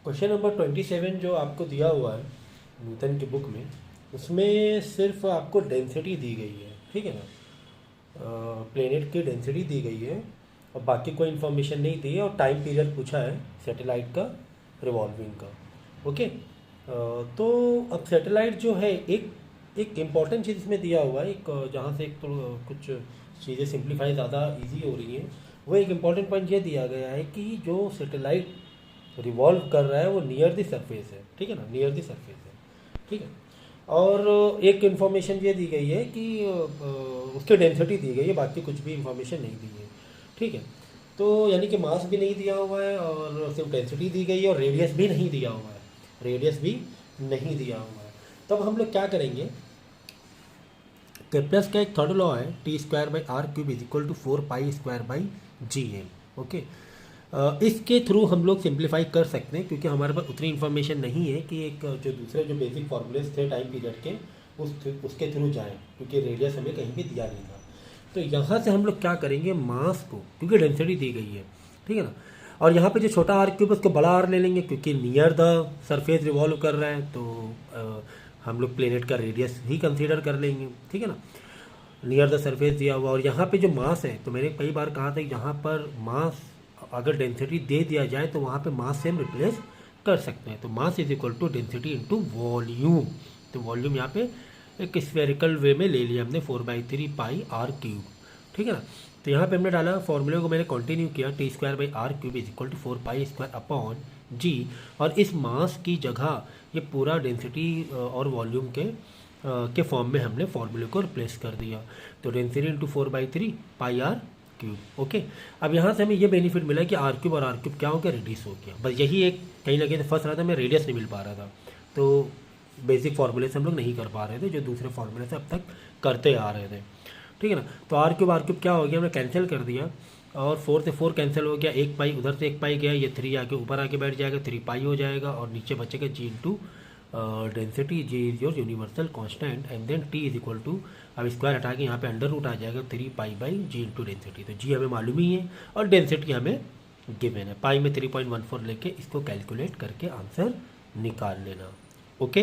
Question number 27 जो आपको दिया हुआ है न्यूटन की बुक में, उसमें सिर्फ आपको डेंसिटी दी गई है, ठीक है ना। प्लेनेट की डेंसिटी दी गई है और बाकी कोई इन्फॉर्मेशन नहीं दी है, और टाइम पीरियड पूछा है सैटेलाइट का रिवॉल्विंग का। ओके। तो अब सैटेलाइट जो है, एक इम्पॉर्टेंट चीज़ इसमें दिया हुआ है, एक जहाँ से एक तो कुछ चीज़ें सिंप्लीफाई ज़्यादा इजी हो रही हैं, वो एक इम्पॉर्टेंट पॉइंट ये दिया गया है कि जो सैटेलाइट रिवॉल्व कर रहा है वो नियर द सरफेस है, ठीक है ना, नियर द सरफेस है, ठीक है। और एक इन्फॉर्मेशन ये दी गई है कि उसकी डेंसिटी दी गई है, बाकी कुछ भी इन्फॉर्मेशन नहीं दी है, ठीक है। तो यानी कि मास भी नहीं दिया हुआ है और सिर्फ डेंसिटी दी गई है, और रेडियस भी नहीं दिया हुआ है, रेडियस भी नहीं दिया हुआ है। तब हम लोग क्या करेंगे, केप्लर्स का एक थर्ड लॉ है, T²/r³ = 4π² ओके। इसके थ्रू हम लोग सिंप्लीफाई कर सकते हैं, क्योंकि हमारे पास उतनी इन्फॉर्मेशन नहीं है कि एक जो दूसरे जो बेसिक फार्मूलेस थे टाइम पीरियड के उसके थ्रू जाएं, क्योंकि रेडियस हमें कहीं भी दिया नहीं था। तो यहाँ से हम लोग क्या करेंगे, मास को, क्योंकि डेंसिटी दी गई है, ठीक है ना, और यहाँ पे जो छोटा r³ उसको बड़ा r ले लेंगे, क्योंकि नियर द सरफेस रिवॉल्व कर रहा है, तो हम लोग प्लेनेट का रेडियस ही कंसीडर कर लेंगे, ठीक है ना, नियर द सरफेस दिया हुआ। और यहाँ पे जो मास है, तो मैंने कई बार कहा था कि यहाँ पर मास अगर डेंसिटी दे दिया जाए तो वहाँ पे मास से हम रिप्लेस कर सकते हैं। तो मास = डेंसिटी इंटू वॉल्यूम। तो वॉल्यूम यहाँ पे एक स्फेरिकल वे में ले लिया हमने, 4/3πr³, ठीक है ना। तो यहाँ पे हमने डाला, फॉर्मूले को मैंने कंटिन्यू किया, T²/r³ = 4π² और इस मास की जगह ये पूरा डेंसिटी और वॉल्यूम के फॉर्म में हमने फॉर्मूले को रिप्लेस कर दिया। तो डेंसिटी इंटू 4/3πr³, ओके। अब यहाँ से हमें ये बेनिफिट मिला कि r³ और r³ क्या हो गया, रिड्यूस हो गया। बस यही एक कहीं ना कहीं फंस रहा था, मैं रेडियस नहीं मिल पा रहा था, तो बेसिक फार्मूले से हम लोग नहीं कर पा रहे थे जो दूसरे फार्मूले से अब तक करते आ रहे थे, ठीक है ना। तो r³ क्या हो गया, हमने कैंसिल कर दिया, और 4 से 4 कैंसिल हो गया, 1 पाई उधर से 1 पाई गया, ये 3 आके ऊपर आके बैठ जाएगा, 3π हो जाएगा, और नीचे बचेगा g into density. g is your universal constant, and then t = अब स्क्वायर हटा के यहाँ पे अंडर रूट आ जाएगा, 3π/g इंटू डेंसिटी। तो g हमें मालूम ही है और डेंसिटी हमें गिवन है, पाई में 3.14 लेके इसको कैलकुलेट करके आंसर निकाल लेना, ओके।